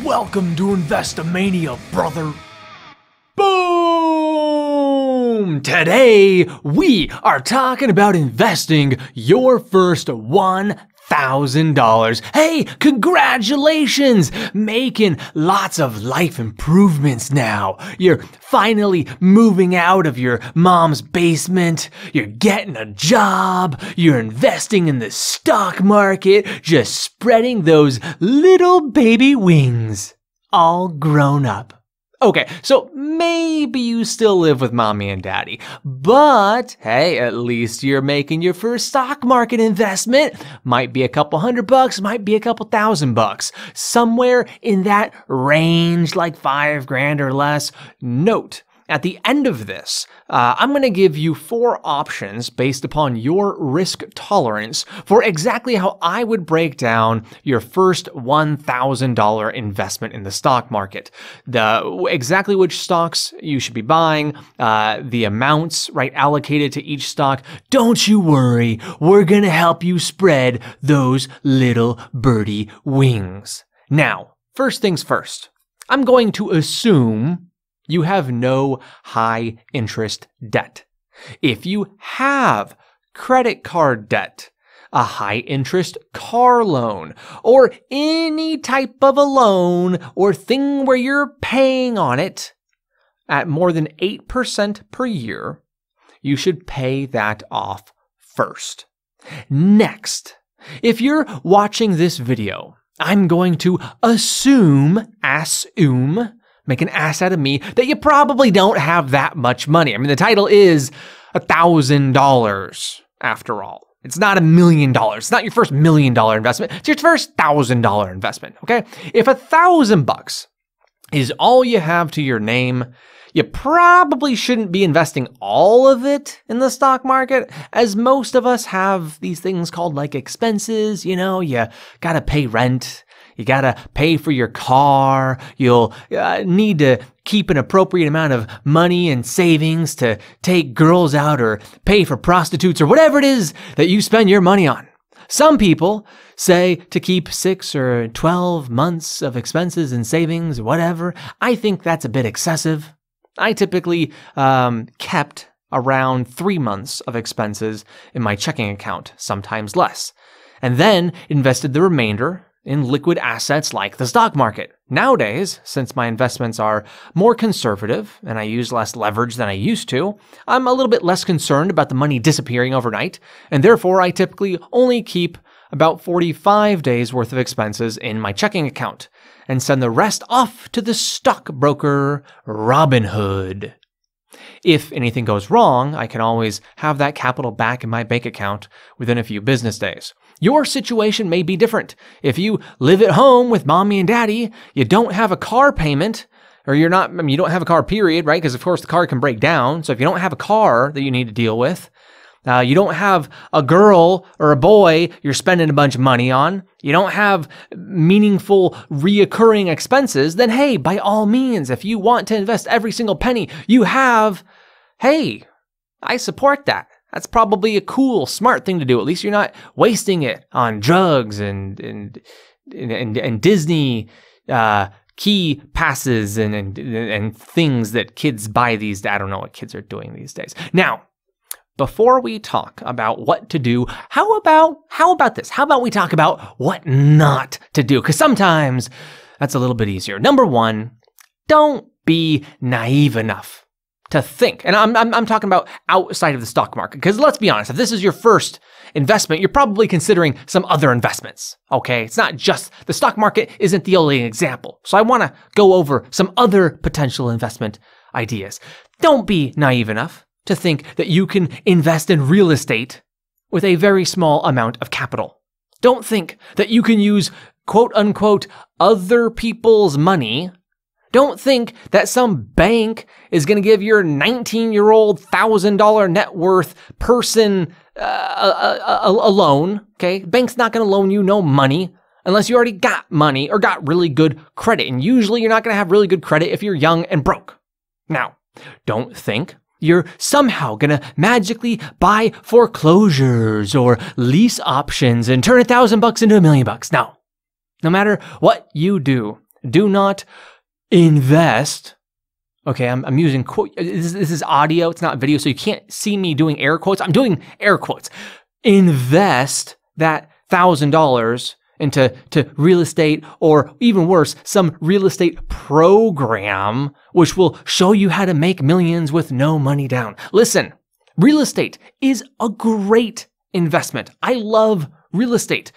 Welcome to Investomania, brother. Boom! Today, we are talking about investing your first $1,000. Hey, congratulations! Making lots of life improvements now. You're finally moving out of your mom's basement. You're getting a job. You're investing in the stock market. Just spreading those little baby wings. All grown up. Okay, so maybe you still live with mommy and daddy, but hey, at least you're making your first stock market investment. Might be a couple $100, might be a couple $1,000. Somewhere in that range, like $5,000 or less. Note, at the end of this, I'm going to give you 4 options based upon your risk tolerance for exactly how I would break down your first $1,000 investment in the stock market. Exactly which stocks you should be buying, the amounts allocated to each stock. Don't you worry, we're going to help you spread those little birdie wings. Now, first things first, I'm going to assume you have no high interest debt. If you have credit card debt, a high interest car loan, or any type of a loan or thing where you're paying on it at more than 8% per year, you should pay that off first. Next, if you're watching this video, I'm going to assume, make an ass out of me, that you probably don't have that much money. I mean, the title is $1,000 after all. It's not $1 million. It's not your first $1 million investment. It's your first $1,000 investment, okay? If $1,000 is all you have to your name, you probably shouldn't be investing all of it in the stock market, as most of us have these things called like expenses. You know, you gotta pay rent. You gotta pay for your car. You'll need to keep an appropriate amount of money and savings to take girls out or pay for prostitutes or whatever it is that you spend your money on. Some people say to keep 6 or 12 months of expenses and savings or whatever. I think that's a bit excessive. I typically kept around 3 months of expenses in my checking account, sometimes less, and then invested the remainder in liquid assets like the stock market. Nowadays, since my investments are more conservative and I use less leverage than I used to, I'm a little bit less concerned about the money disappearing overnight, and therefore I typically only keep about 45 days worth of expenses in my checking account and send the rest off to the stockbroker Robinhood. If anything goes wrong, I can always have that capital back in my bank account within a few business days. Your situation may be different. If you live at home with mommy and daddy, you don't have a car payment, or you don't have a car period, right? Because of course the car can break down. So if you don't have a car that you need to deal with, you don't have a girl or a boy you're spending a bunch of money on, you don't have meaningful reoccurring expenses, then hey, by all means, if you want to invest every single penny you have, hey, I support that. That's probably a cool, smart thing to do. At least you're not wasting it on drugs and Disney key passes and things that kids buy these days. I don't know what kids are doing these days. Now, before we talk about what to do, how about this? How about we talk about what not to do? Because sometimes that's a little bit easier. Number 1, don't be naive enough to think, and I'm talking about outside of the stock market, because let's be honest, if this is your first investment, you're probably considering some other investments, okay? It's not just, the stock market isn't the only example. So I want to go over some other potential investment ideas. Don't be naive enough to think that you can invest in real estate with a very small amount of capital. Don't think that you can use quote unquote other people's money. Don't think that some bank is going to give your 19-year-old $1,000 net worth person a loan, okay? Bank's not going to loan you no money unless you already got money or got really good credit. And usually you're not going to have really good credit if you're young and broke. Now, don't think you're somehow going to magically buy foreclosures or lease options and turn $1,000 into $1 million. No matter what you do, Do not invest. Okay, I'm using quote. This is audio. It's not video, so you can't see me doing air quotes. I'm doing air quotes. Invest that $1,000 into real estate, or even worse, some real estate program, which will show you how to make millions with no money down. Listen, real estate is a great investment. I love real estate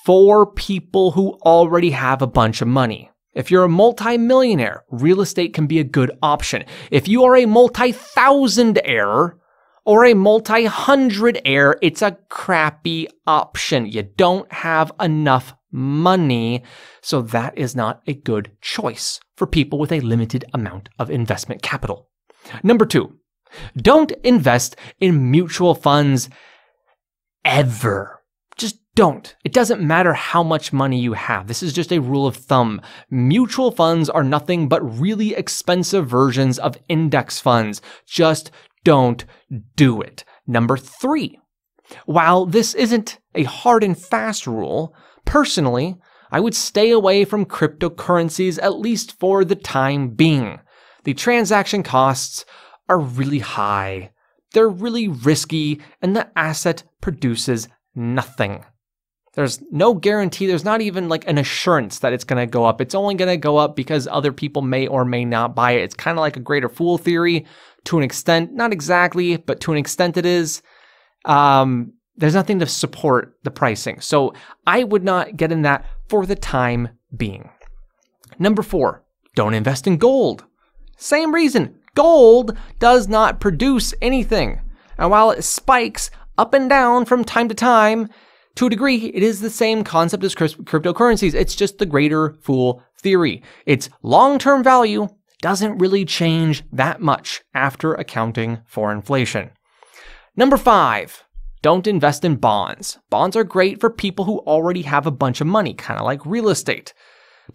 for people who already have a bunch of money. If you're a multi-millionaire, real estate can be a good option. If you are a multi-thousand-aire or a multi-hundred-aire, it's a crappy option. You don't have enough money, so that is not a good choice for people with a limited amount of investment capital. Number 2, don't invest in mutual funds ever. Just don't. It doesn't matter how much money you have. This is just a rule of thumb. Mutual funds are nothing but really expensive versions of index funds. Just don't do it. Number 3, while this isn't a hard and fast rule, personally, I would stay away from cryptocurrencies at least for the time being. The transaction costs are really high. They're really risky, and the asset produces nothing. There's no guarantee. There's not even like an assurance that it's going to go up. It's only going to go up because other people may or may not buy it. It's kind of like a greater fool theory to an extent. Not exactly, but to an extent it is. There's nothing to support the pricing. So I would not get in that for the time being. Number 4, don't invest in gold. Same reason. Gold does not produce anything. And while it spikes up and down from time to time, to a degree, it is the same concept as cryptocurrencies. It's just the greater fool theory. Its long-term value doesn't really change that much after accounting for inflation. Number 5, don't invest in bonds. Bonds are great for people who already have a bunch of money, kind of like real estate.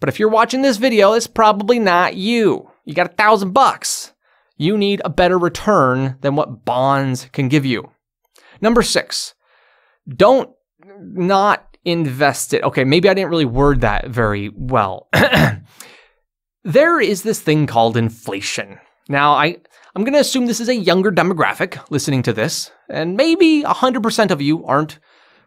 But if you're watching this video, it's probably not you. You got $1,000. You need a better return than what bonds can give you. Number 6, don't not invest it. Okay, maybe I didn't really word that very well. There is this thing called inflation. Now, I'm going to assume this is a younger demographic listening to this, and maybe 100% of you aren't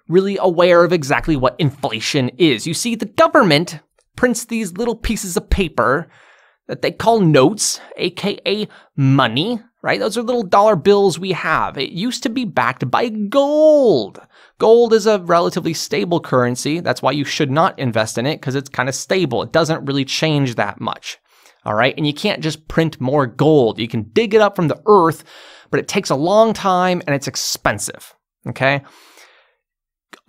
really aware of exactly what inflation is. You see, the government prints these little pieces of paper that they call notes, aka money, right? Those are little dollar bills we have. It used to be backed by gold. Gold is a relatively stable currency. That's why you should not invest in it, because it's kind of stable. It doesn't really change that much. All right. And you can't just print more gold. You can dig it up from the earth, but it takes a long time and it's expensive. Okay.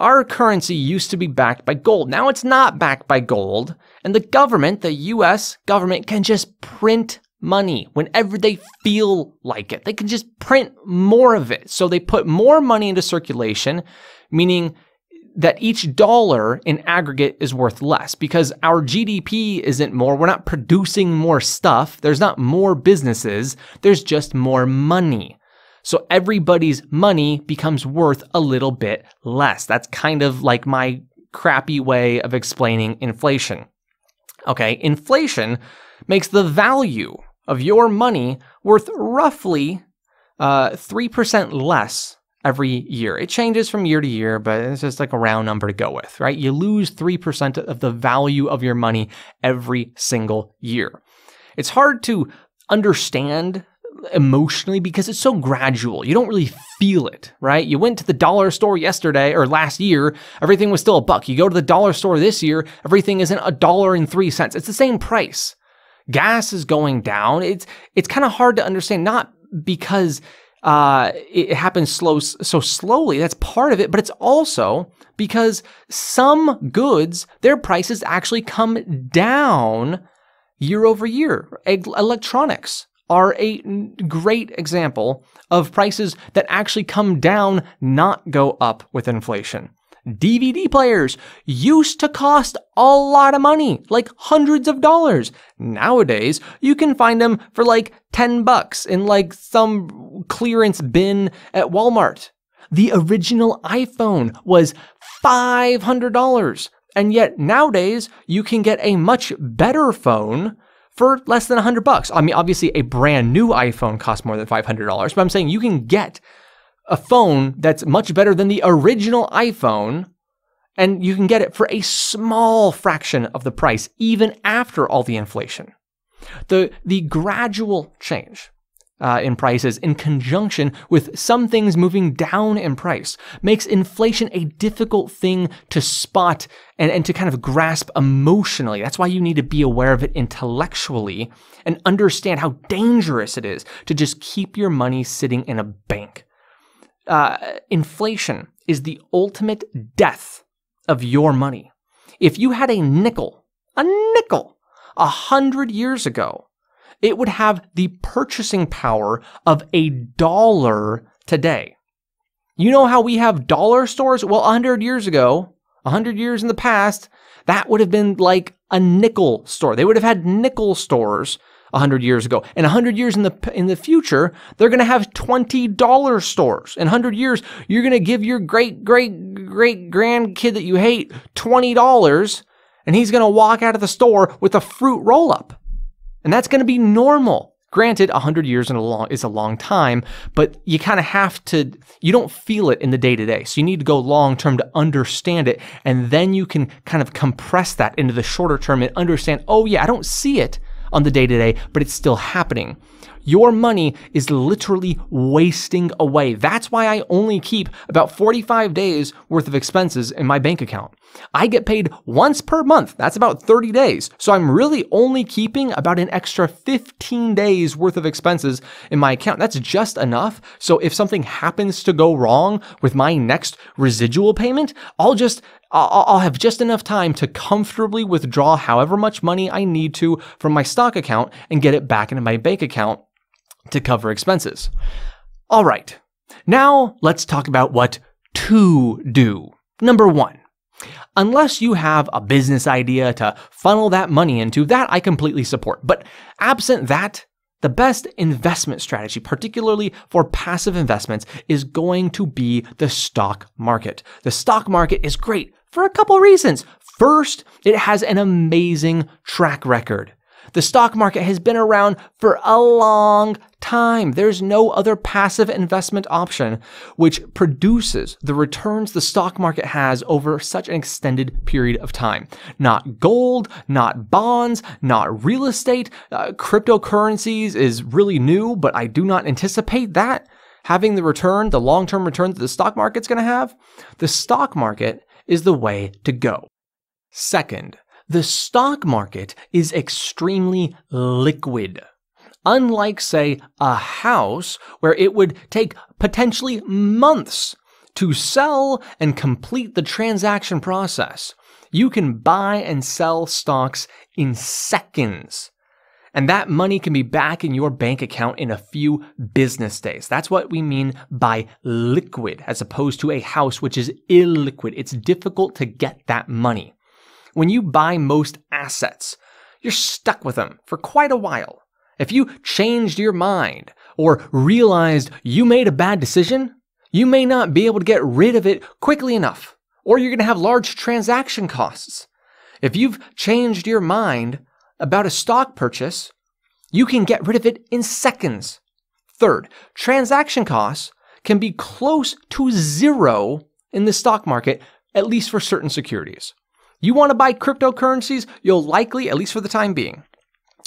Our currency used to be backed by gold. Now it's not backed by gold. And the government, the US government, can just print money whenever they feel like it. They can just print more of it. So they put more money into circulation, meaning that each dollar in aggregate is worth less because our GDP isn't more. We're not producing more stuff. There's not more businesses. There's just more money. So everybody's money becomes worth a little bit less. That's kind of like my crappy way of explaining inflation. Okay, inflation makes the value of your money worth roughly 3% less every year. It changes from year to year, but it's just like a round number to go with, right? You lose 3% of the value of your money every single year. It's hard to understand emotionally because it's so gradual. You don't really feel it, right? You went to the dollar store yesterday or last year, everything was still $1. You go to the dollar store this year, everything isn't $1.03. It's the same price. Gas is going down. It's kind of hard to understand, not because it happens so slowly. That's part of it, but it's also because some goods, their prices actually come down year over year. Electronics are a great example of prices that actually come down, not go up with inflation. DVD players used to cost a lot of money, like hundreds of dollars. Nowadays, you can find them for like $10 in like some clearance bin at Walmart. The original iPhone was $500. And yet nowadays you can get a much better phone for less than $100. I mean, obviously a brand new iPhone costs more than $500, but I'm saying you can get a phone that's much better than the original iPhone, and you can get it for a small fraction of the price, even after all the inflation. The gradual change in prices in conjunction with some things moving down in price makes inflation a difficult thing to spot and to kind of grasp emotionally. That's why you need to be aware of it intellectually and understand how dangerous it is to just keep your money sitting in a bank. Inflation is the ultimate death of your money. If you had a nickel 100 years ago, it would have the purchasing power of $1 today. You know how we have dollar stores? Well, 100 years ago, 100 years in the past, that would have been like a nickel store. They would have had nickel stores 100 years ago. And 100 years in the future, they're going to have $20 stores. In 100 years, you're going to give your great grandkid that you hate $20, and he's going to walk out of the store with a fruit roll-up. And that's going to be normal. Granted, 100 years is a long time, but you kind of have to, you don't feel it in the day-to-day. So you need to go long-term to understand it, and then you can kind of compress that into the shorter term and understand, oh yeah, I don't see it on the day-to-day, but it's still happening. Your money is literally wasting away. That's why I only keep about 45 days worth of expenses in my bank account. I get paid once per month. That's about 30 days. So I'm really only keeping about an extra 15 days worth of expenses in my account. That's just enough. So if something happens to go wrong with my next residual payment, I'll have just enough time to comfortably withdraw however much money I need to from my stock account and get it back into my bank account to cover expenses. All right, now let's talk about what to do. Number one, unless you have a business idea to funnel that money into, that I completely support. But absent that, the best investment strategy, particularly for passive investments, is going to be the stock market. The stock market is great for a couple reasons. First, it has an amazing track record. The stock market has been around for a long time. There's no other passive investment option which produces the returns the stock market has over such an extended period of time. Not gold, not bonds, not real estate. Cryptocurrencies is really new, but I do not anticipate that having the return, the long-term return that the stock market's going to have. The stock market is the way to go. Second, the stock market is extremely liquid. Unlike, say, a house where it would take potentially months to sell and complete the transaction process, you can buy and sell stocks in seconds. And that money can be back in your bank account in a few business days. That's what we mean by liquid, as opposed to a house, which is illiquid. It's difficult to get that money. When you buy most assets, you're stuck with them for quite a while. If you changed your mind or realized you made a bad decision, you may not be able to get rid of it quickly enough, or you're going to have large transaction costs. If you've changed your mind about a stock purchase, you can get rid of it in seconds. Third, transaction costs can be close to zero in the stock market, at least for certain securities. You want to buy cryptocurrencies, you'll likely, at least for the time being,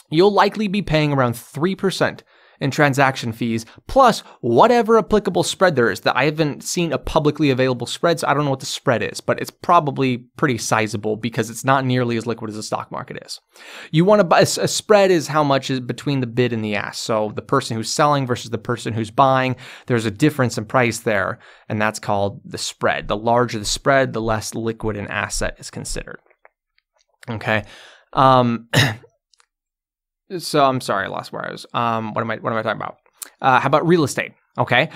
you'll likely be paying around 3% in transaction fees, plus whatever applicable spread there is. That I haven't seen a publicly available spread, so I don't know what the spread is, but it's probably pretty sizable because it's not nearly as liquid as the stock market is. You want to buy, a spread is how much is between the bid and the ask. So the person who's selling versus the person who's buying, there's a difference in price there, and that's called the spread. The larger the spread, the less liquid an asset is considered. Okay. So I'm sorry, I lost where I was. What am I talking about? How about real estate? Okay.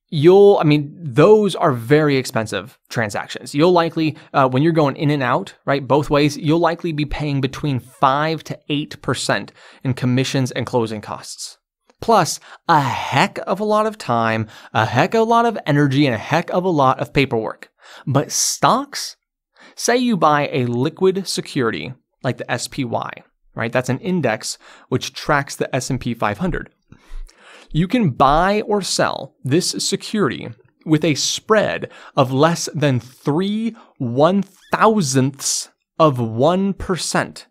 Those are very expensive transactions. You'll likely, when you're going in and out, right, both ways, you'll likely be paying between 5 to 8% in commissions and closing costs. Plus a heck of a lot of time, a heck of a lot of energy, and a heck of a lot of paperwork. But stocks Say you buy a liquid security like the SPY, right? That's an index which tracks the S&P 500. You can buy or sell this security with a spread of less than 3/1000ths of 1%.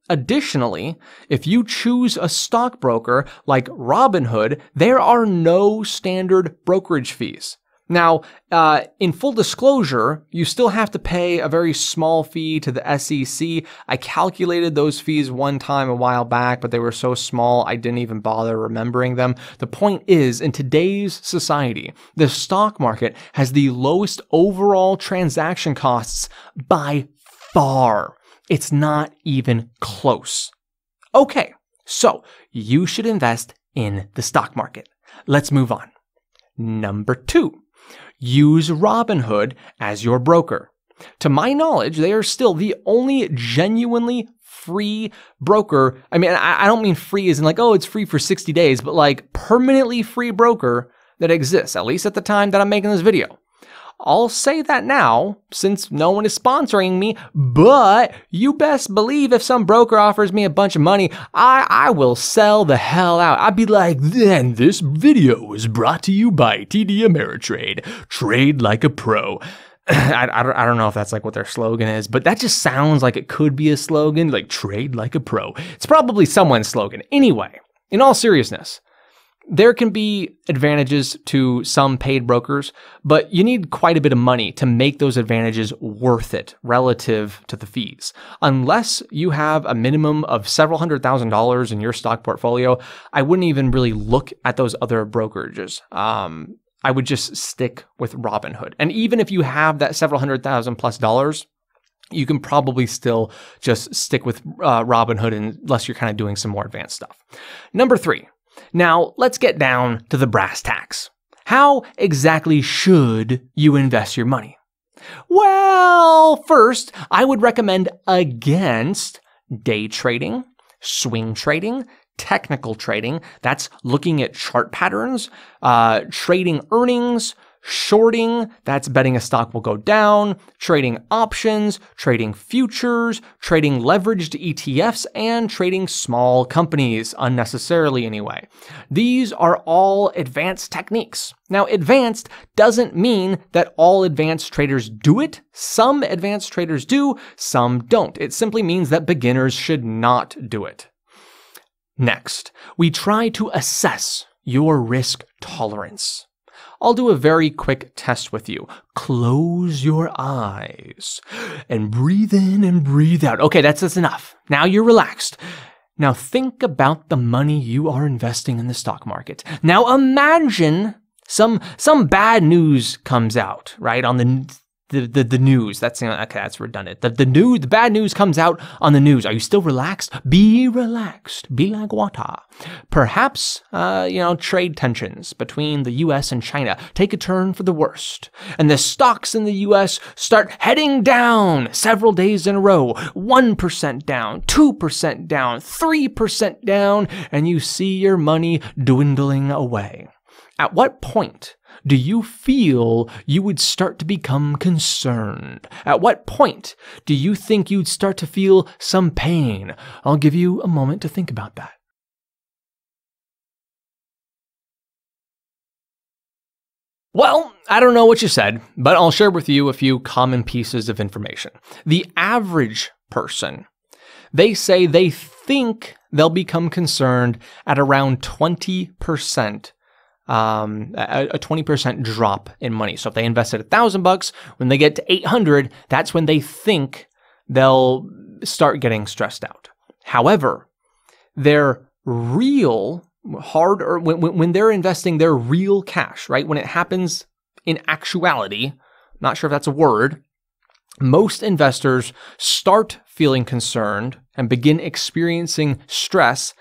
Additionally, if you choose a stockbroker like Robinhood, there are no standard brokerage fees. Now, in full disclosure, you still have to pay a very small fee to the SEC. I calculated those fees one time a while back, but they were so small I didn't even bother remembering them. The point is, in today's society, the stock market has the lowest overall transaction costs by far. It's not even close. Okay, so you should invest in the stock market. Let's move on. Number 2. Use Robinhood as your broker. To my knowledge, they are still the only genuinely free broker. I mean, I don't mean free as in like, oh, it's free for 60 days, but like permanently free broker that exists, at least at the time that I'm making this video. I'll say that now, since no one is sponsoring me, but you best believe if some broker offers me a bunch of money, I will sell the hell out. I'd be like, then this video is brought to you by TD Ameritrade. Trade like a pro. I don't know if that's like what their slogan is, but that just sounds like it could be a slogan, like trade like a pro. It's probably someone's slogan. Anyway, in all seriousness, there can be advantages to some paid brokers, but you need quite a bit of money to make those advantages worth it relative to the fees. Unless you have a minimum of several $100,000 in your stock portfolio, I wouldn't even really look at those other brokerages. I would just stick with Robinhood. And even if you have that several $100,000+ you can probably still just stick with Robinhood unless you're kind of doing some more advanced stuff. Number 3. Now, let's get down to the brass tacks. How exactly should you invest your money? Well, first, I would recommend against day trading, swing trading, technical trading. That's looking at chart patterns, trading earnings, shorting, that's betting a stock will go down, trading options, trading futures, trading leveraged ETFs, and trading small companies, unnecessarily anyway. These are all advanced techniques. Now, advanced doesn't mean that all advanced traders do it. Some advanced traders do, some don't. It simply means that beginners should not do it. Next, we try to assess your risk tolerance. I'll do a very quick test with you. Close your eyes and breathe in and breathe out. Okay, that's enough. Now you're relaxed. Now think about the money you are investing in the stock market. Now imagine some bad news comes out, right, on the news. That's okay, that's redundant. The bad news comes out on the news. Are you still relaxed? Be relaxed. Be like water. Perhaps trade tensions between the US and China take a turn for the worst, and the stocks in the US start heading down several days in a row. 1% down, 2% down, 3% down, and you see your money dwindling away. At what point do you feel you would start to become concerned? At what point do you think you'd start to feel some pain? I'll give you a moment to think about that. Well, I don't know what you said, but I'll share with you a few common pieces of information. The average person, they say they think they'll become concerned at around 20%. A 20% drop in money. So if they invested $1,000, when they get to 800, that's when they think they'll start getting stressed out. However, their real when they're investing their real cash, right? When it happens in actuality, not sure if that's a word, most investors start feeling concerned and begin experiencing stress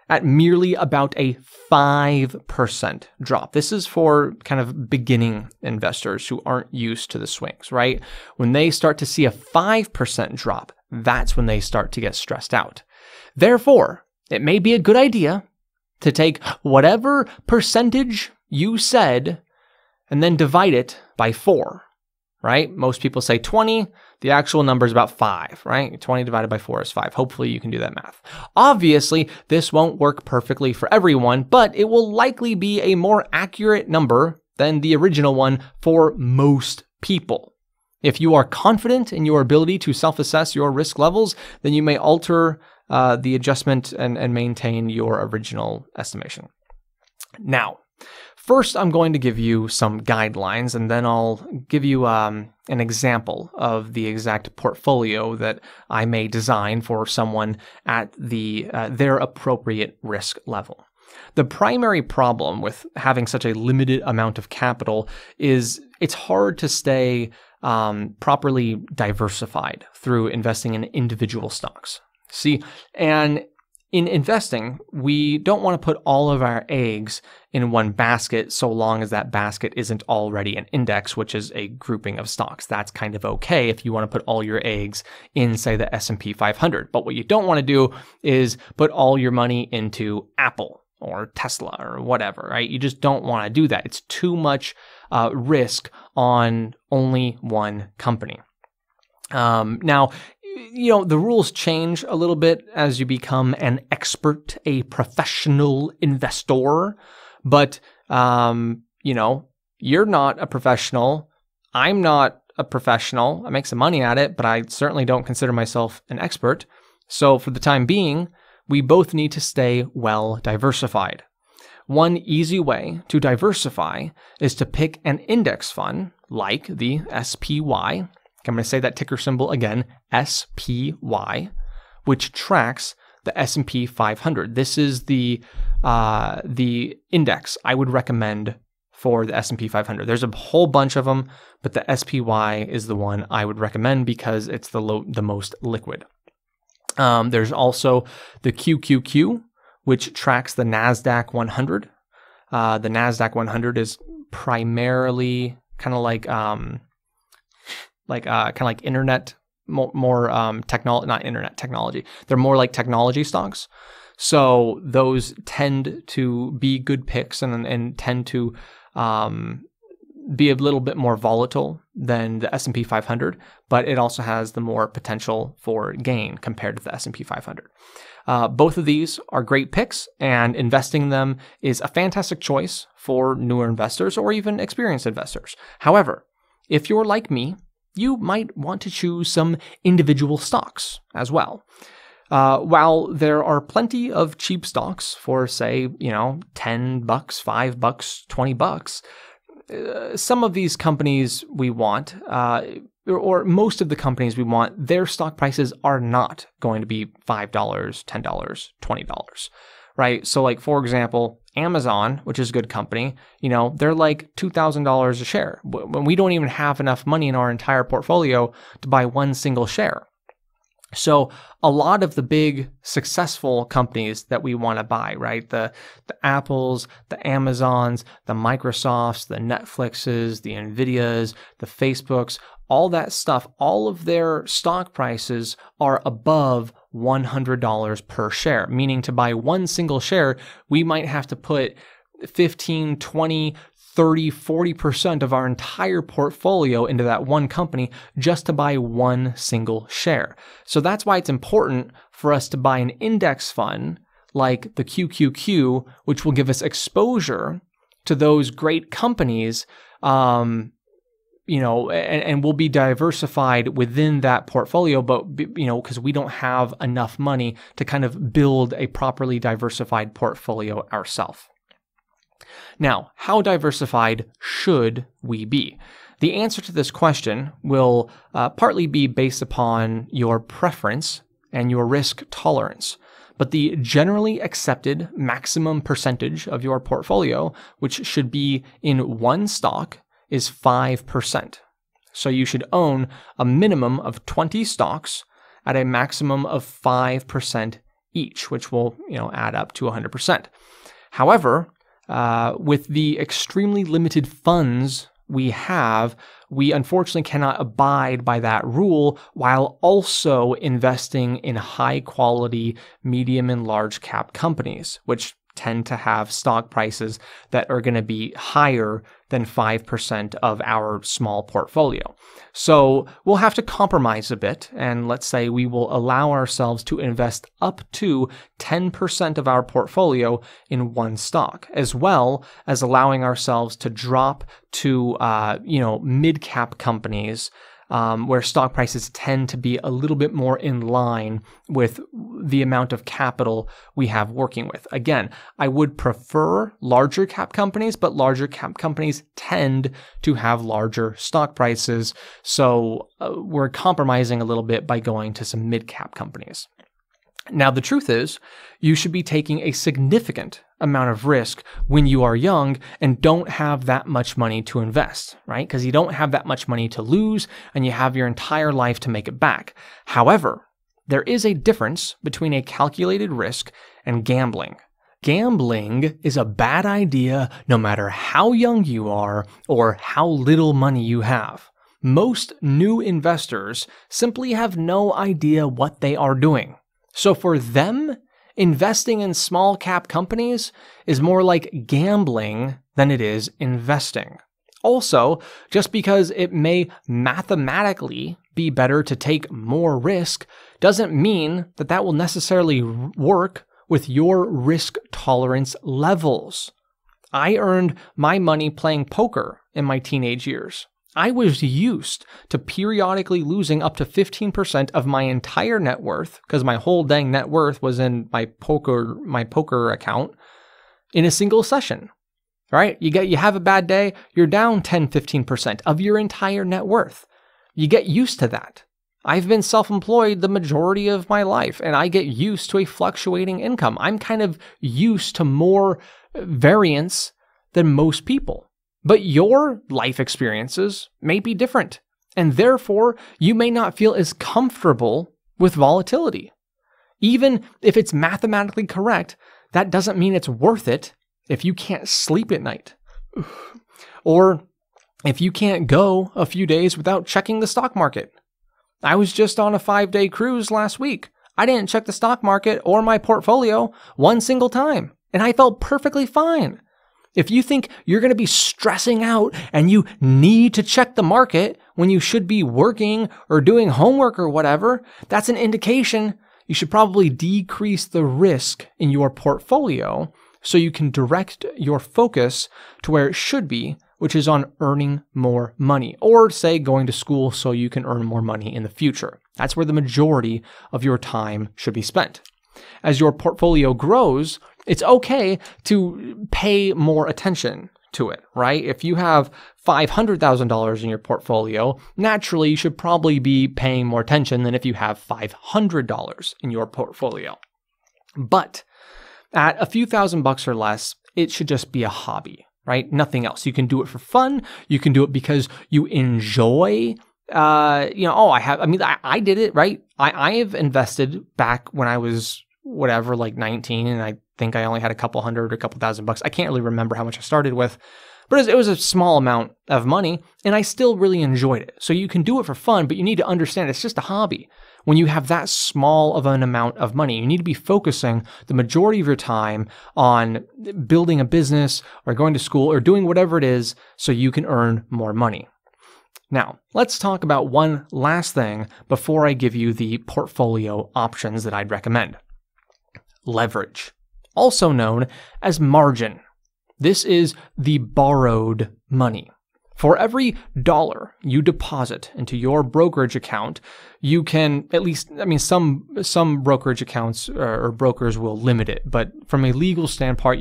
at merely about a 5% drop. This is for kind of beginning investors who aren't used to the swings, right? When they start to see a 5% drop, that's when they start to get stressed out. Therefore, it may be a good idea to take whatever percentage you said and then divide it by 4. right? Most people say 20. The actual number is about 5, right? 20 divided by 4 is 5. Hopefully you can do that math. Obviously, this won't work perfectly for everyone, but it will likely be a more accurate number than the original one for most people. If you are confident in your ability to self-assess your risk levels, then you may alter the adjustment and maintain your original estimation. Now, first, I'm going to give you some guidelines, and then I'll give you an example of the exact portfolio that I may design for someone at their appropriate risk level. The primary problem with having such a limited amount of capital is it's hard to stay properly diversified through investing in individual stocks. See, and in investing, we don't want to put all of our eggs in one basket so long as that basket isn't already an index, which is a grouping of stocks. That's kind of okay if you want to put all your eggs in, say, the S&P 500. But what you don't want to do is put all your money into Apple or Tesla or whatever, right? You just don't want to do that. It's too much risk on only one company. Now, the rules change a little bit as you become an expert, a professional investor, but, you're not a professional. I'm not a professional. I make some money at it, but I certainly don't consider myself an expert. So for the time being, we both need to stay well diversified. One easy way to diversify is to pick an index fund like the SPY. I'm going to say that ticker symbol again, SPY, which tracks the S&P 500. This is the index I would recommend for the S&P 500. There's a whole bunch of them, but the SPY is the one I would recommend because it's the most liquid. There's also the QQQ, which tracks the NASDAQ 100. The NASDAQ 100 is primarily kind of like internet, more technology, not internet technology. They're more like technology stocks. So those tend to be good picks and tend to be a little bit more volatile than the S&P 500, but it also has the more potential for gain compared to the S&P 500. Both of these are great picks, and investing in them is a fantastic choice for newer investors or even experienced investors. However, if you're like me, you might want to choose some individual stocks as well. While there are plenty of cheap stocks for, say, $10, $5, $20, some of these companies we want, or most of the companies we want, their stock prices are not going to be $5, $10, $20, right? So like, for example, Amazon, which is a good company, they're like $2,000 a share. When we don't even have enough money in our entire portfolio to buy one single share. So a lot of the big successful companies that we want to buy, right? The Apples, the Amazons, the Microsofts, the Netflixes, the Nvidias, the Facebooks, all that stuff, all of their stock prices are above $100 per share, meaning to buy one single share, we might have to put 15, 20, 30, 40% of our entire portfolio into that one company just to buy one single share. So that's why it's important for us to buy an index fund like the QQQ, which will give us exposure to those great companies, and we'll be diversified within that portfolio, but, because we don't have enough money to kind of build a properly diversified portfolio ourselves. Now, how diversified should we be? The answer to this question will partly be based upon your preference and your risk tolerance. But the generally accepted maximum percentage of your portfolio, which should be in one stock, is 5%. So you should own a minimum of 20 stocks at a maximum of 5% each, which will add up to 100%. However, with the extremely limited funds we have, we unfortunately cannot abide by that rule while also investing in high quality, medium and large cap companies, which tend to have stock prices that are going to be higher than 5% of our small portfolio. So we'll have to compromise a bit, and let's say we will allow ourselves to invest up to 10% of our portfolio in one stock, as well as allowing ourselves to drop to mid-cap companies where stock prices tend to be a little bit more in line with the amount of capital we have working with. Again, I would prefer larger cap companies, but larger cap companies tend to have larger stock prices. So we're compromising a little bit by going to some mid-cap companies. Now, the truth is, you should be taking a significant amount of risk when you are young and don't have that much money to invest, right? Because you don't have that much money to lose and you have your entire life to make it back. However, there is a difference between a calculated risk and gambling. Gambling is a bad idea no matter how young you are or how little money you have. Most new investors simply have no idea what they are doing. So for them, investing in small cap companies is more like gambling than it is investing. Also, just because it may mathematically be better to take more risk doesn't mean that that will necessarily work with your risk tolerance levels. I earned my money playing poker in my teenage years. I was used to periodically losing up to 15% of my entire net worth, because my whole dang net worth was in my poker account, in a single session. Right? You have a bad day, you're down 10, 15% of your entire net worth. You get used to that. I've been self-employed the majority of my life, and I get used to a fluctuating income. I'm kind of used to more variance than most people. But your life experiences may be different, and therefore you may not feel as comfortable with volatility. Even if it's mathematically correct, that doesn't mean it's worth it if you can't sleep at night. Or if you can't go a few days without checking the stock market. I was just on a 5-day cruise last week. I didn't check the stock market or my portfolio one single time, and I felt perfectly fine. If you think you're going to be stressing out and you need to check the market when you should be working or doing homework or whatever, that's an indication you should probably decrease the risk in your portfolio so you can direct your focus to where it should be, which is on earning more money, or say going to school so you can earn more money in the future. That's where the majority of your time should be spent. As your portfolio grows, it's okay to pay more attention to it, right? If you have $500,000 in your portfolio, naturally you should probably be paying more attention than if you have $500 in your portfolio. But at a few $1,000s or less, it should just be a hobby, right? Nothing else. You can do it for fun. You can do it because you enjoy I did it, right? I have invested back when I was like 19, and I think I only had a couple hundred or a couple $1,000s. I can't really remember how much I started with, but it was a small amount of money, and I still really enjoyed it. So you can do it for fun, but you need to understand it's just a hobby. When you have that small of an amount of money, you need to be focusing the majority of your time on building a business or going to school or doing whatever it is so you can earn more money. Now, let's talk about one last thing before I give you the portfolio options that I'd recommend. Leverage, also known as margin. This is the borrowed money. For every dollar you deposit into your brokerage account, you can some brokerage accounts or brokers will limit it, but from a legal standpoint,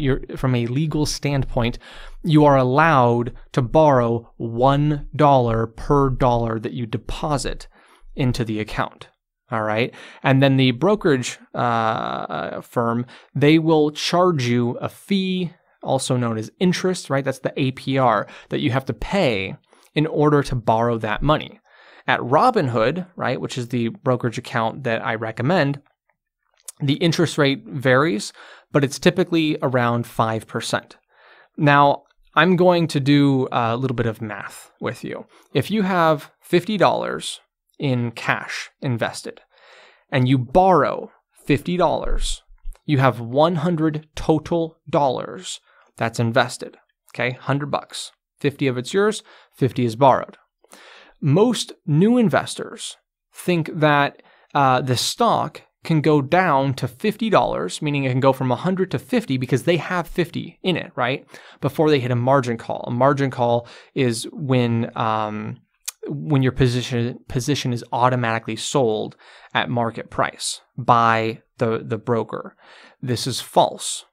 you are allowed to borrow $1 per dollar that you deposit into the account. All right. And then the brokerage firm, they will charge you a fee, also known as interest, right? That's the APR that you have to pay in order to borrow that money. At Robinhood, right, which is the brokerage account that I recommend, the interest rate varies, but it's typically around 5%. Now, I'm going to do a little bit of math with you. If you have $50 in cash invested and you borrow $50, you have 100 total dollars that's invested. Okay, $100. 50 of it's yours, 50 is borrowed. Most new investors think that the stock can go down to $50, meaning it can go from 100 to 50 because they have 50 in it, right? Before they hit a margin call. A margin call is when your position is automatically sold at market price by the broker. This is false.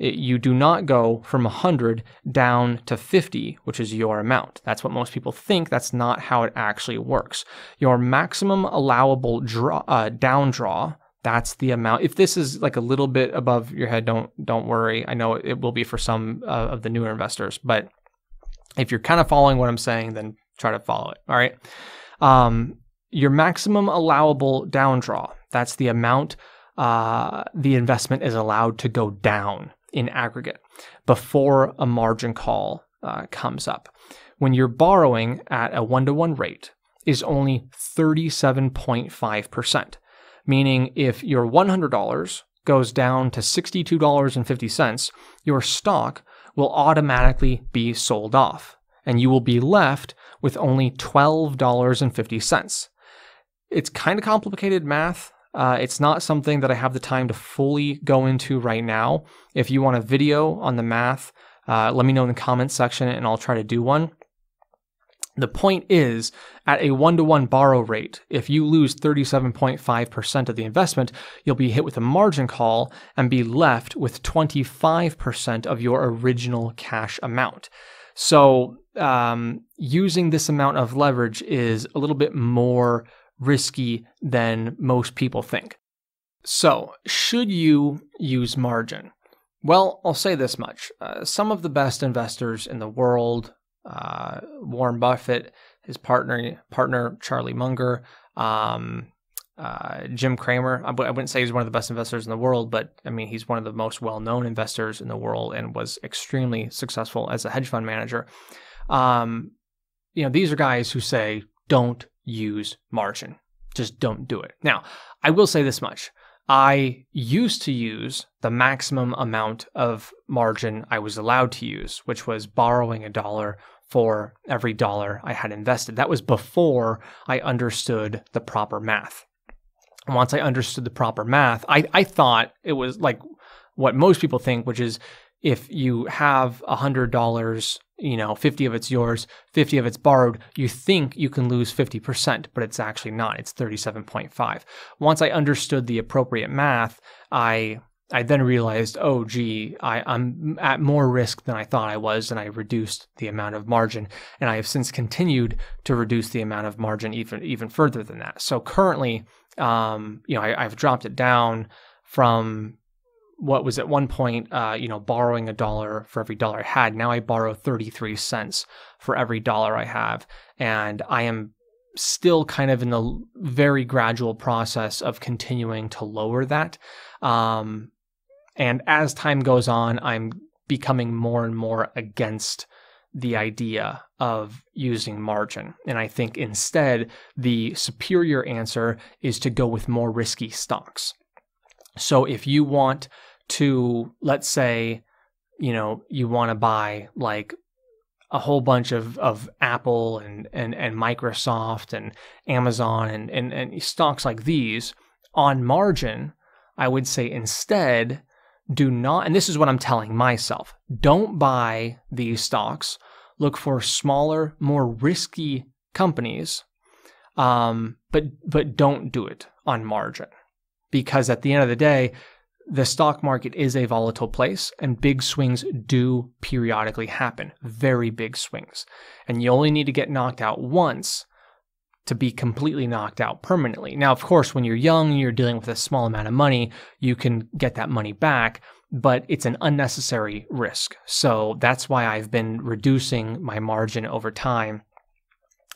You do not go from 100 down to 50, which is your amount. That's what most people think. That's not how it actually works. Your maximum allowable down draw, that's the amount. If this is like a little bit above your head, don't worry. I know it will be for some of the newer investors, but if you're kind of following what I'm saying, then try to follow it. All right. Your maximum allowable down draw, that's the amount the investment is allowed to go down in aggregate before a margin call comes up. When you're borrowing at a 1-to-1 rate is only 37.5%, meaning if your $100 goes down to $62.50, your stock will automatically be sold off, and you will be left with only $12.50. It's kind of complicated math. It's not something that I have the time to fully go into right now. If you want a video on the math, let me know in the comments section and I'll try to do one. The point is, at a 1-to-1 borrow rate, if you lose 37.5% of the investment, you'll be hit with a margin call and be left with 25% of your original cash amount. So using this amount of leverage is a little bit more risky than most people think. So, should you use margin? Well, I'll say this much. Some of the best investors in the world, Warren Buffett, his partner Charlie Munger, Jim Cramer, I wouldn't say he's one of the best investors in the world, but I mean, he's one of the most well-known investors in the world and was extremely successful as a hedge fund manager. These are guys who say, don't use margin. Just don't do it. Now, I will say this much. I used to use the maximum amount of margin I was allowed to use, which was borrowing $1 for every dollar I had invested. That was before I understood the proper math. And once I understood the proper math, I thought it was like what most people think, which is if you have $100, 50 of it's yours, 50 of it's borrowed, you think you can lose 50%, but it's actually not. It's 37.5. Once I understood the appropriate math, I then realized, oh, gee, I'm at more risk than I thought I was, and I reduced the amount of margin. And I have since continued to reduce the amount of margin even further than that. So currently, I've dropped it down from what was at one point, borrowing $1 for every dollar I had. Now I borrow 33 cents for every dollar I have. And I am still kind of in the very gradual process of continuing to lower that. And as time goes on, I'm becoming more and more against the idea of using margin. And I think instead, the superior answer is to go with more risky stocks. So if you want to, let's say, you want to buy like a whole bunch of Apple and Microsoft and Amazon and stocks like these on margin, I would say instead, do not, and this is what I'm telling myself, don't buy these stocks. Look for smaller, more risky companies, but don't do it on margin. Because at the end of the day, the stock market is a volatile place and big swings do periodically happen, very big swings. And you only need to get knocked out once to be completely knocked out permanently. Now, of course, when you're young, you're dealing with a small amount of money, you can get that money back, but it's an unnecessary risk. So that's why I've been reducing my margin over time.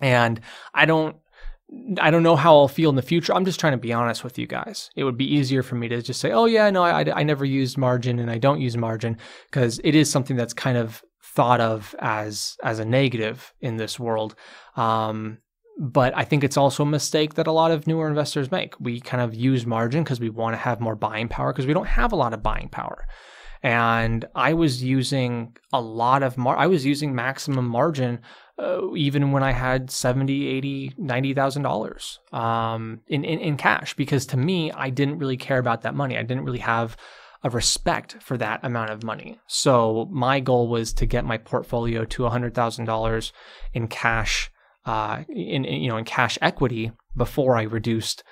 And I don't know how I'll feel in the future. I'm just trying to be honest with you guys. It would be easier for me to just say, oh yeah, no, I never used margin and I don't use margin, because it is something that's kind of thought of as a negative in this world. But I think it's also a mistake that a lot of newer investors make. We kind of use margin because we want to have more buying power because we don't have a lot of buying power. And I was using a lot of I was using maximum margin even when I had $70,000, $80,000, $90,000 in cash, because to me, I didn't really care about that money. I didn't really have a respect for that amount of money. So my goal was to get my portfolio to $100,000 in cash, in cash equity before I reduced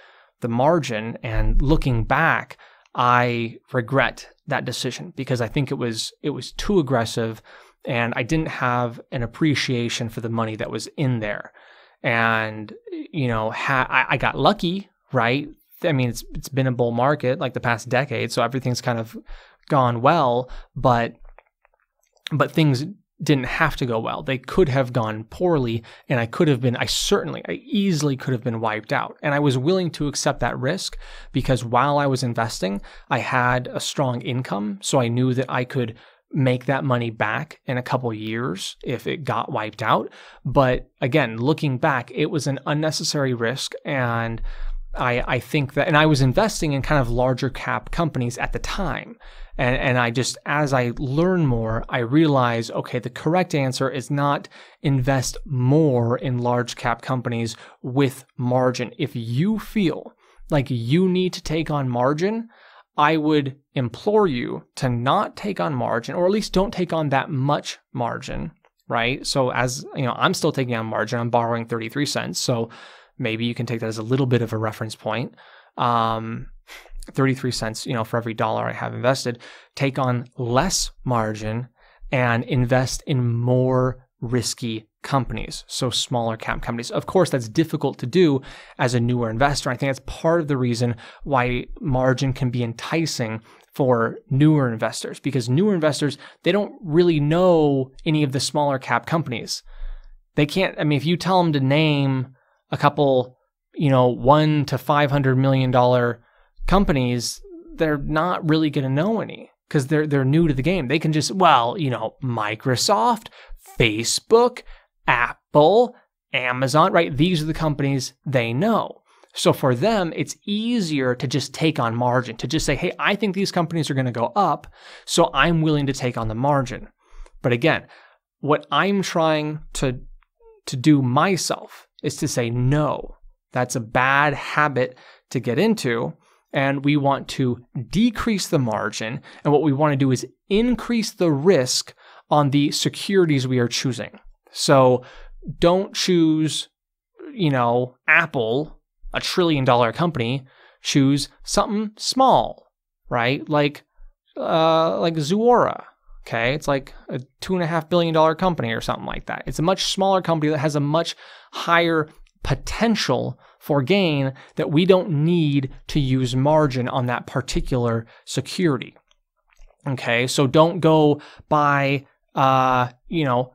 the margin. And looking back, I regret that decision because I think it was too aggressive, and I didn't have an appreciation for the money that was in there. And I got lucky, right? I mean, it's been a bull market like the past decade, so everything's kind of gone well, but things didn't have to go well. They could have gone poorly, and I easily could have been wiped out. And I was willing to accept that risk because while I was investing, I had a strong income, so I knew that I could make that money back in a couple years if it got wiped out. But again, looking back, it was an unnecessary risk, and I think that, and I was investing in kind of larger cap companies at the time. And I just, as I learn more, I realize, okay, the correct answer is not invest more in large cap companies with margin. If you feel like you need to take on margin, I would implore you to not take on margin, or at least don't take on that much margin, right? So as you know, I'm still taking on margin. I'm borrowing 33 cents. So maybe you can take that as a little bit of a reference point. 33 cents, for every dollar I have invested. Take on less margin and invest in more risky companies, so smaller cap companies. Of course, that's difficult to do as a newer investor. I think that's part of the reason why margin can be enticing for newer investors, because newer investors, they don't really know any of the smaller cap companies. They can't, if you tell them to name a couple, $1 to $500 million companies, they're not really going to know any because they're new to the game. They can just, Microsoft, Facebook, Apple, Amazon, right? These are the companies they know. So for them, it's easier to just take on margin, to just say, hey, I think these companies are going to go up, so I'm willing to take on the margin. But again, what I'm trying to do myself is to say, no, that's a bad habit to get into. And we want to decrease the margin. And what we want to do is increase the risk on the securities we are choosing. So don't choose, Apple, a $1 trillion company. Choose something small, right? Like Zuora. Okay, it's like a $2.5 billion company or something like that. It's a much smaller company that has a much higher potential for gain that we don't need to use margin on that particular security. Okay, so don't go buy, Starbucks,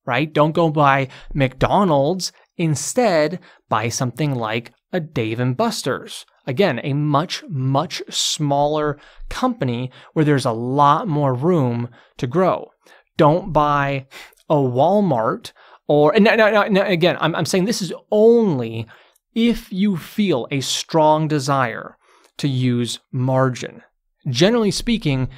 right? Don't go buy McDonald's. Instead, buy something like a Dave & Buster's. Again, a much, much smaller company where there's a lot more room to grow. Don't buy a Walmart and again, I'm saying this is only if you feel a strong desire to use margin. Generally speaking,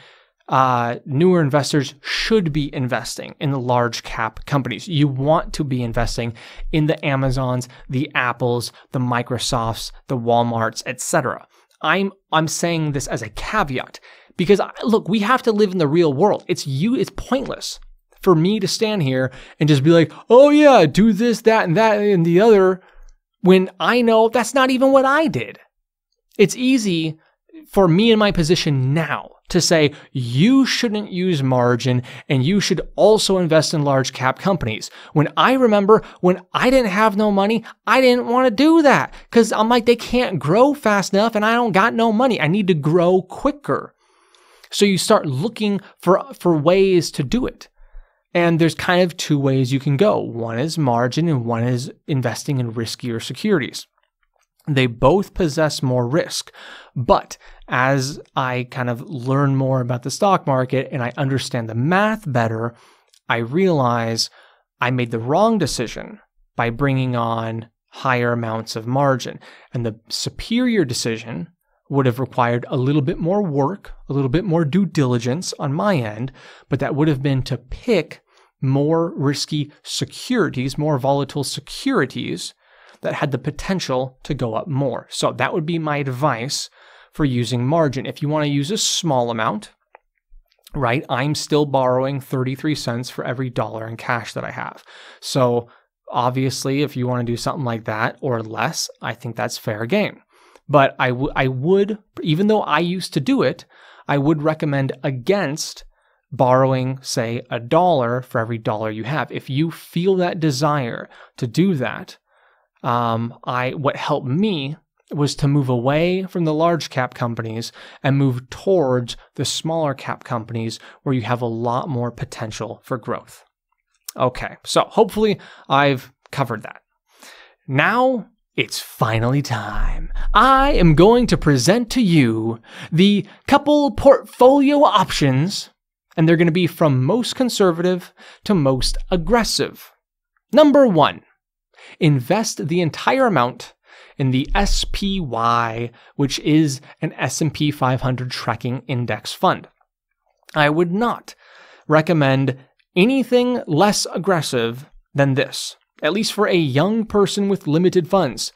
newer investors should be investing in the large cap companies. You want to be investing in the Amazons, the Apples, the Microsofts, the Walmarts, etc. I'm saying this as a caveat because look, we have to live in the real world. It's pointless for me to stand here and just be like, oh yeah, do this, that, and the other, when I know that's not even what I did. It's easy for me in my position now to say, you shouldn't use margin and you should also invest in large cap companies. When I remember when I didn't have no money, I didn't want to do that because I'm like, they can't grow fast enough and I don't got no money. I need to grow quicker. So you start looking for ways to do it. And there's kind of two ways you can go. One is margin and one is investing in riskier securities. They both possess more risk. But as I kind of learn more about the stock market and I understand the math better, I realize I made the wrong decision by bringing on higher amounts of margin. And the superior decision would have required a little bit more work, a little bit more due diligence on my end, but that would have been to pick more risky securities, more volatile securities that had the potential to go up more. So that would be my advice for using margin. If you want to use a small amount, right, I'm still borrowing 33 cents for every dollar in cash that I have. So obviously, if you want to do something like that or less, I think that's fair game. But I would, even though I used to do it, I would recommend against borrowing, say, $1 for every dollar you have. If you feel that desire to do that, what helped me was to move away from the large cap companies and move towards the smaller cap companies where you have a lot more potential for growth. Okay, so hopefully I've covered that. Now it's finally time. I am going to present to you the couple portfolio options, and they're going to be from most conservative to most aggressive. Number 1, invest the entire amount in the SPY, which is an S&P 500 tracking index fund. I would not recommend anything less aggressive than this, at least for a young person with limited funds.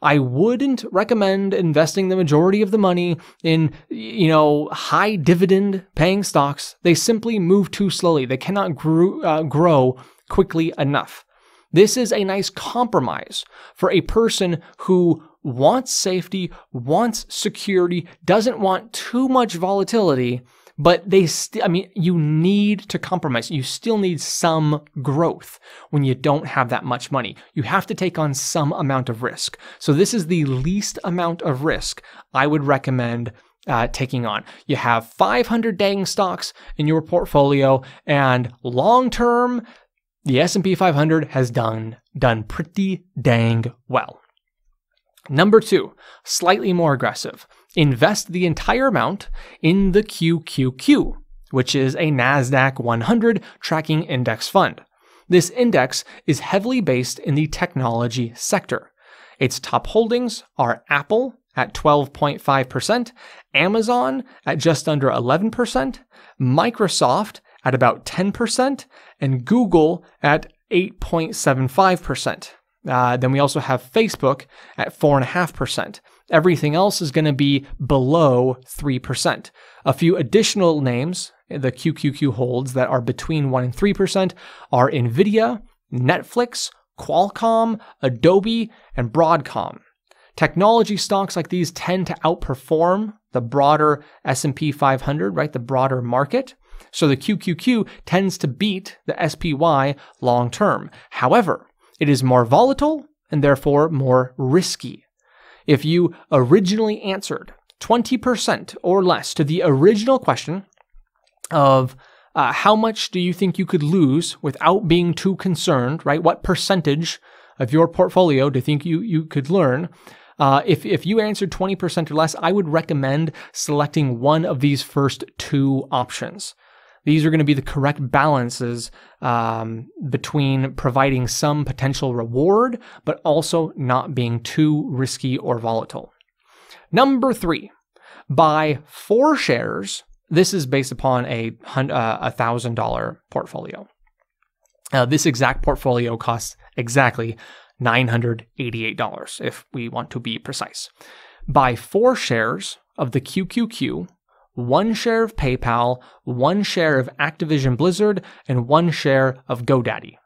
I wouldn't recommend investing the majority of the money in, high dividend paying stocks. They simply move too slowly. They cannot grow quickly enough. This is a nice compromise for a person who wants safety, wants security, doesn't want too much volatility, but you need to compromise. You still need some growth when you don't have that much money. You have to take on some amount of risk. So this is the least amount of risk I would recommend taking on. You have 500 dang stocks in your portfolio, and long-term, the S&P 500 has done pretty dang well. Number 2, slightly more aggressive. Invest the entire amount in the QQQ, which is a NASDAQ 100 tracking index fund. This index is heavily based in the technology sector. Its top holdings are Apple at 12.5%, Amazon at just under 11%, Microsoft at about 10%, and Google at 8.75%. Then we also have Facebook at 4.5%. Everything else is going to be below 3%. A few additional names the QQQ holds that are between 1% and 3% are NVIDIA, Netflix, Qualcomm, Adobe, and Broadcom. Technology stocks like these tend to outperform the broader S&P 500, right? The broader market. So the QQQ tends to beat the SPY long term. However, it is more volatile and therefore more risky. If you originally answered 20% or less to the original question of how much do you think you could lose without being too concerned, right? What percentage of your portfolio do you think you could learn? If you answered 20% or less, I would recommend selecting one of these first 2 options. These are going to be the correct balances between providing some potential reward, but also not being too risky or volatile. Number 3, buy 4 shares. This is based upon a $1,000 portfolio. This exact portfolio costs exactly $988, if we want to be precise. Buy 4 shares of the QQQ, 1 share of PayPal, 1 share of Activision Blizzard, and 1 share of GoDaddy.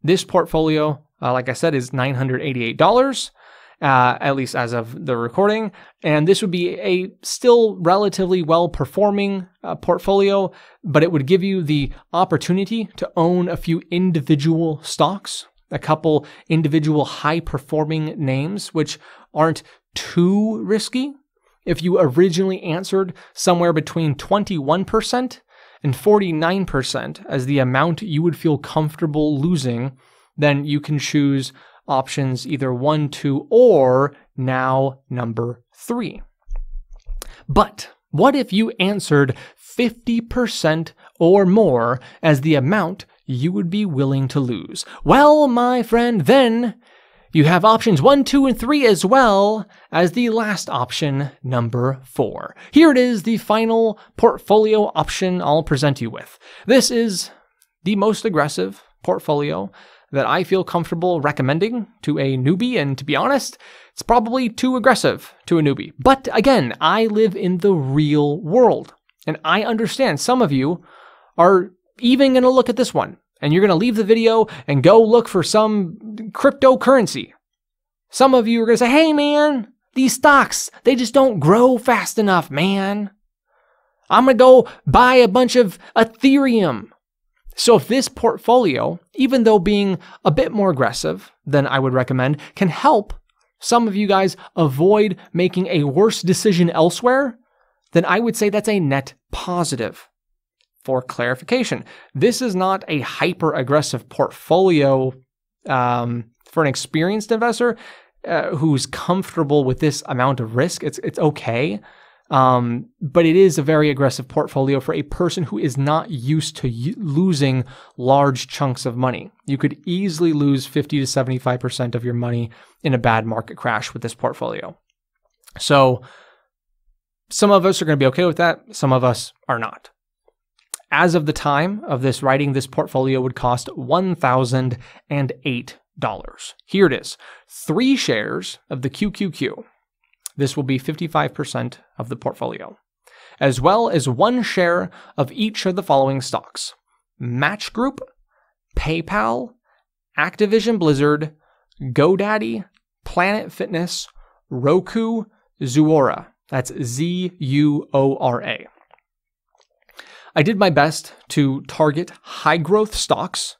This portfolio, like I said, is $988, at least as of the recording. And this would be a still relatively well-performing portfolio, but it would give you the opportunity to own a few individual stocks, a couple individual high-performing names, which aren't too risky. If you originally answered somewhere between 21% and 49% as the amount you would feel comfortable losing, then you can choose options either 1, 2, or now number 3. But what if you answered 50% or more as the amount you would be willing to lose? Well, my friend, then you have options 1, 2, and 3 as well as the last option, number 4. Here it is, the final portfolio option I'll present you with. This is the most aggressive portfolio that I feel comfortable recommending to a newbie, and to be honest, it's probably too aggressive to a newbie. But again, I live in the real world, and I understand some of you are even going to look at this one, and you're going to leave the video and go look for some cryptocurrency. Some of you are going to say, hey man, these stocks, they just don't grow fast enough, man. I'm going to go buy a bunch of Ethereum. So if this portfolio, even though being a bit more aggressive than I would recommend, can help some of you guys avoid making a worse decision elsewhere, then I would say that's a net positive. For clarification, this is not a hyper-aggressive portfolio for an experienced investor who's comfortable with this amount of risk. It's okay. But it is a very aggressive portfolio for a person who is not used to losing large chunks of money. You could easily lose 50 to 75% of your money in a bad market crash with this portfolio. So some of us are going to be okay with that. Some of us are not. As of the time of this writing, this portfolio would cost $1,008. Here it is. 3 shares of the QQQ. This will be 55% of the portfolio, as well as 1 share of each of the following stocks: Match Group, PayPal, Activision Blizzard, GoDaddy, Planet Fitness, Roku, Zuora. That's Z-U-O-R-A. I did my best to target high growth stocks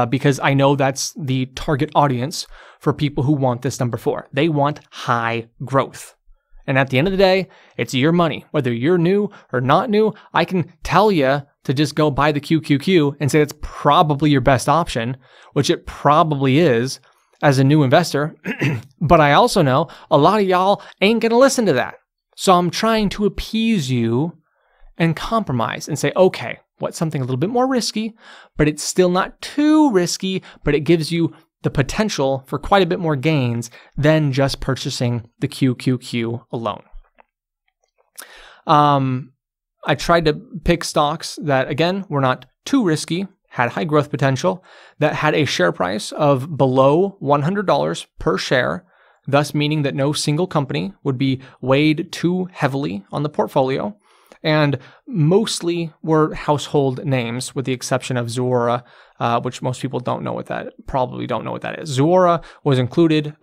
because I know that's the target audience for people who want this number 4. They want high growth. And at the end of the day, it's your money. Whether you're new or not new, I can tell you to just go buy the QQQ and say it's probably your best option, which it probably is as a new investor. But I also know a lot of y'all ain't going to listen to that. So I'm trying to appease you and compromise and say, okay, what's something a little bit more risky, but it's still not too risky, but it gives you the potential for quite a bit more gains than just purchasing the QQQ alone. I tried to pick stocks that, again, were not too risky, had high growth potential, that had a share price of below $100 per share, thus meaning that no single company would be weighed too heavily on the portfolio, and mostly were household names, with the exception of Zuora, which most people probably don't know what that is. Zuora was included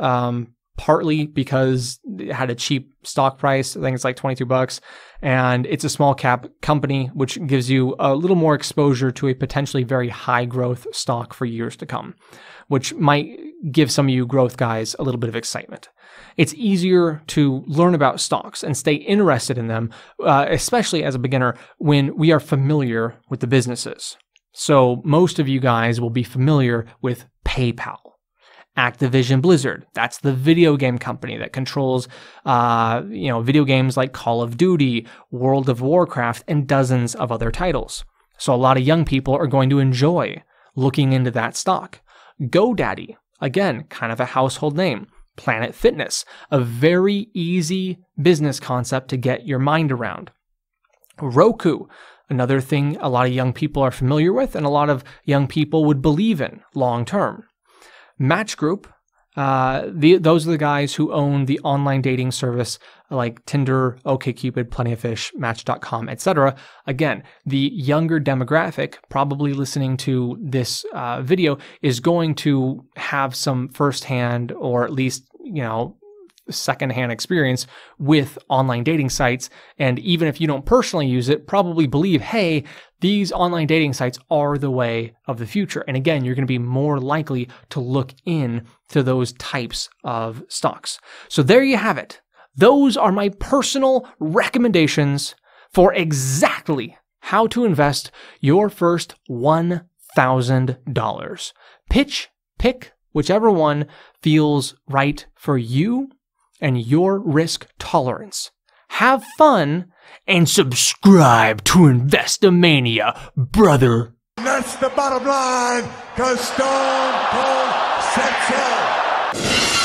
partly because it had a cheap stock price. I think it's like $22, and it's a small cap company, which gives you a little more exposure to a potentially very high growth stock for years to come, which might give some of you growth guys a little bit of excitement. It's easier to learn about stocks and stay interested in them, especially as a beginner, when we are familiar with the businesses. So most of you guys will be familiar with PayPal, Activision Blizzard. That's the video game company that controls, video games like Call of Duty, World of Warcraft, and dozens of other titles. So a lot of young people are going to enjoy looking into that stock. GoDaddy, again, kind of a household name. Planet Fitness, a very easy business concept to get your mind around. Roku, another thing a lot of young people are familiar with and a lot of young people would believe in long term. Match Group, those are the guys who own the online dating service like Tinder, OkCupid, Plenty of Fish, Match.com, etc. Again, the younger demographic probably listening to this video is going to have some firsthand or at least, secondhand experience with online dating sites. And even if you don't personally use it, probably believe, hey, these online dating sites are the way of the future. And again, you're going to be more likely to look in to those types of stocks. So there you have it. Those are my personal recommendations for exactly how to invest your first $1,000. Pick whichever one feels right for you and your risk tolerance. Have fun and subscribe to Investomania, brother. that's the bottom line, because Stone Cold said so.